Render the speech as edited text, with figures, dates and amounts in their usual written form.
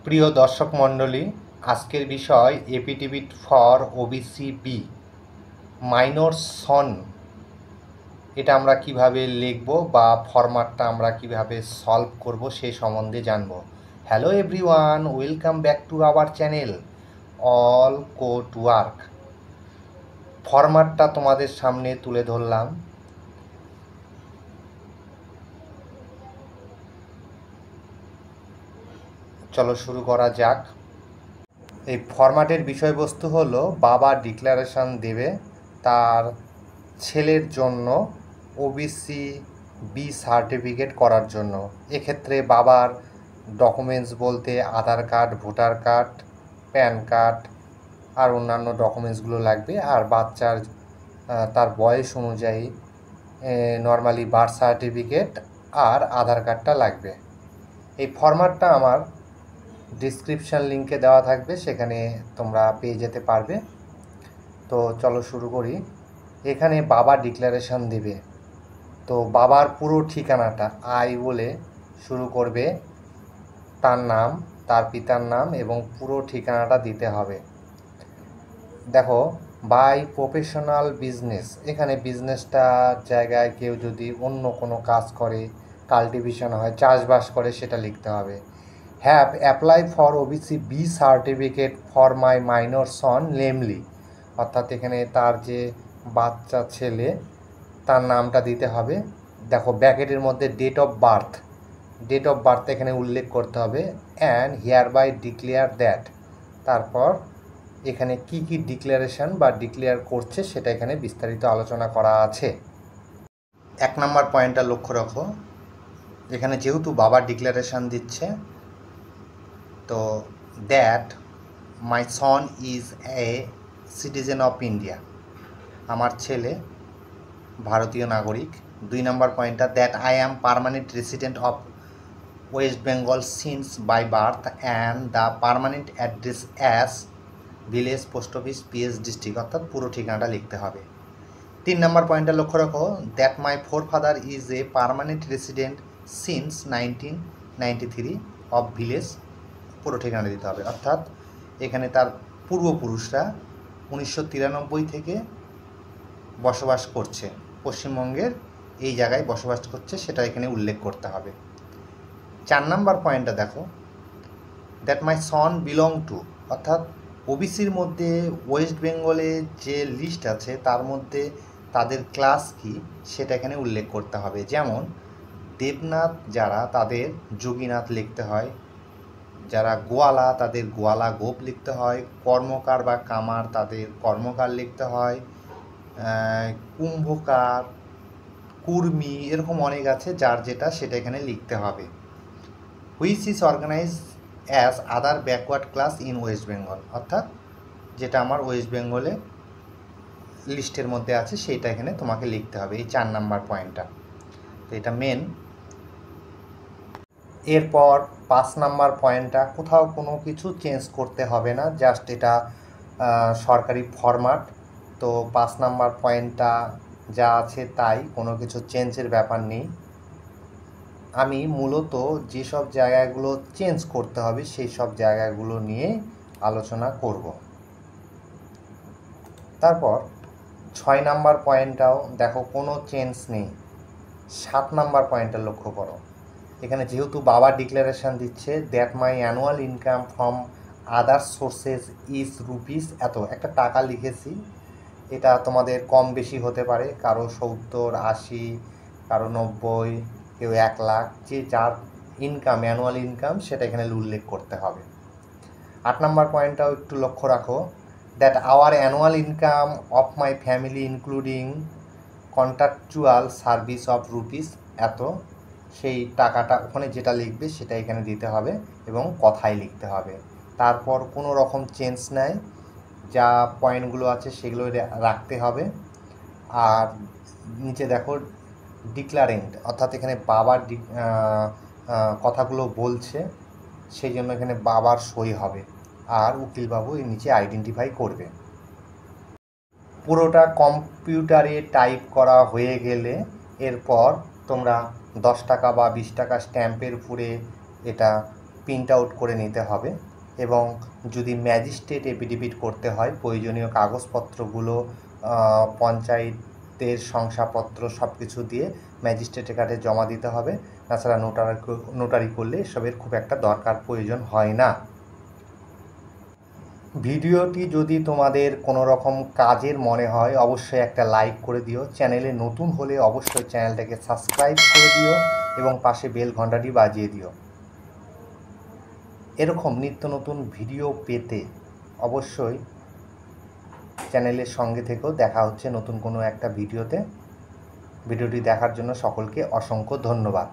প্রিয় দর্শক মণ্ডলী, আজকের বিষয় affidavit for OBC B minor son. এটা আমরা কিভাবে লিখব বা ফরম্যাটটা আমরা কিভাবে সলভ করব সেই সম্বন্ধে জানব। Hello everyone, welcome back to our channel all code work. ফরম্যাটটা তোমাদের সামনে তুলে ধরলাম। চলো শুরু করা যাক। এই ফরম্যাটের বিষয়বস্তু হলো বাবা ডিক্লারেশন দেবে তার ছেলের জন্য ওবিসি বি সার্টিফিকেট করার জন্য। এক্ষেত্রে বাবার ডকুমেন্টস বলতে Aadhaar card, voter card, PAN card আর অন্যান্য ডকুমেন্টসগুলো লাগবে। আর বাচ্চার তার বয়স অনুযায়ী নর্মালি বার্থ সার্টিফিকেট আর আধার কার্ডটা লাগবে। এই ফরম্যাটটা আমার ডিসক্রিপশান লিঙ্কে দেওয়া থাকবে, সেখানে তোমরা পেয়ে যেতে পারবে। তো চলো শুরু করি। এখানে বাবা ডিক্লারেশন দেবে, তো বাবার পুরো ঠিকানাটা আই বলে শুরু করবে, তার নাম, তার পিতার নাম এবং পুরো ঠিকানাটা দিতে হবে। দেখো, বাই প্রফেশনাল বিজনেস, এখানে বিজনেসটা জায়গায় কেউ যদি অন্য কোনো কাজ করে, কাল্টিভেশন হয়, চাষবাস করে, সেটা লিখতে হবে। Have apply for OBC B certificate for my minor son namely, অর্থাৎ এখানে তার যে বাচ্চা ছেলে তার নামটা দিতে হবে। দেখো ব্র্যাকেটের মধ্যে ডেট অফ বার্থ এখানে উল্লেখ করতে হবে। And hereby declare that, তারপর এখানে কি কি ডিক্লারেশন বা ডিক্লেয়ার করছে সেটা এখানে বিস্তারিত আলোচনা করা আছে। 1 নম্বর পয়েন্টটা লক্ষ্য রাখো, এখানে যেহেতু বাবা ডিক্লারেশন দিচ্ছে, তো that my son is a citizen of India, আমার ছেলে ভারতীয় নাগরিক। 2 নম্বর পয়েন্টটা that I am permanent resident of West Bengal since by birth and the permanent address as village, post office, PS district, অর্থাৎ পুরো ঠিকানাটা লিখতে হবে। 3 নম্বর পয়েন্টটা লক্ষ্য রাখো, that my forefather is a permanent resident since 1993 of village, পুরো ঠিকানা দিতে হবে। অর্থাৎ এখানে তার পূর্বপুরুষরা 1993 থেকে বসবাস করছে, পশ্চিমবঙ্গের এই জায়গায় বসবাস করছে, সেটা এখানে উল্লেখ করতে হবে। 4 নম্বর পয়েন্টটা দেখো, that my Son belong to, অর্থাৎ ওবিসির মধ্যে ওয়েস্ট বেঙ্গলে যে লিস্ট আছে তার মধ্যে তাদের ক্লাস কি সেটা এখানে উল্লেখ করতে হবে। যেমন দেবনাথ যারা, তাদের যোগীনাথ লিখতে হয়, যারা গোয়ালা তাদের গোয়ালা গোপ লিখতে হয়, কর্মকার বা কামার তাদের কর্মকার লিখতে হয়, কুম্ভকার, কুর্মি, এরকম অনেক আছে, যার যেটা সেটা এখানে লিখতে হবে। Which is organise as other backward class in West Bengal, অর্থাৎ যেটা আমার ওয়েস্ট বেঙ্গলে লিস্টের মধ্যে আছে সেইটা এখানে তোমাকে লিখতে হবে, এই 4 নম্বর পয়েন্টটা। তো এটা মেন। এরপর 5 নম্বর পয়েন্টটা, কোথাও কোনো কিছু চেঞ্জ করতে হবে না, জাস্ট এটা সরকারি ফরম্যাট। তো 5 নম্বর পয়েন্টটা যা আছে তাই, কোনো কিছু চেঞ্জের ব্যাপার নেই। আমি মূলত যেসব জায়গাগুলো চেঞ্জ করতে হবে সেই সব জায়গাগুলো নিয়ে আলোচনা করব। তারপর 6 নম্বর পয়েন্টটাও দেখো, কোনো চেঞ্জ নেই। 7 নম্বর পয়েন্টটা লক্ষ্য করো, এখানে যেহেতু বাবা ডিক্লারেশান দিচ্ছে, that my annual income from other sources is rupees এত, একটা টাকা লিখেছি, এটা তোমাদের কম বেশি হতে পারে, কারো 70, 80, কারো 90, কেউ 1 লাখ, যে যার ইনকাম, অ্যানুয়াল ইনকাম, সেটা এখানে উল্লেখ করতে হবে। 8 নম্বর পয়েন্টটাও একটু লক্ষ্য রাখো, that our annual income of my family including contractual service of rupees এত, সেই টাকাটা ওখানে যেটা লিখবে সেটা এখানে দিতে হবে এবং কথায় লিখতে হবে। তারপর কোনো রকম চেঞ্জ নেই, যা পয়েন্টগুলো আছে সেগুলো রাখতে হবে। আর নিচে দেখো ডিক্লারেন্ট, অর্থাৎ এখানে বাবার কথাগুলো বলছে, সেই জন্য এখানে বাবার সই হবে, আর উকিলবাবু এর নিচে আইডেন্টিফাই করবে। পুরোটা কম্পিউটারে টাইপ করা হয়ে গেলে এরপর তোমরা 10 টাকা বা 20 টাকা স্ট্যাম্পের উপরে এটা প্রিন্ট আউট করে নিতে হবে এবং যদি ম্যাজিস্ট্রেট এফিডেভিট করতে হয় প্রয়োজনীয় কাগজপত্রগুলো পঞ্চায়েতের শংসাপত্র সব কিছু দিয়ে ম্যাজিস্ট্রেটের কাছে জমা দিতে হবে। তাছাড়া নোটারি করলে এসবের খুব একটা দরকার প্রয়োজন হয় না। ভিডিওটি যদি তোমাদের কোনো রকম কাজের মনে হয় অবশ্যই একটা লাইক করে দিও। চ্যানেলে নতুন হলে অবশ্যই চ্যানেলটাকে সাবস্ক্রাইব করে দিও এবং পাশে বেল ঘন্টাটি বাজিয়ে দিও। এরকম নিত্য নতুন ভিডিও পেতে অবশ্যই চ্যানেলের সঙ্গে থেকেও। দেখা হচ্ছে নতুন কোনো একটা ভিডিওতে। ভিডিওটি দেখার জন্য সকলকে অসংখ্য ধন্যবাদ।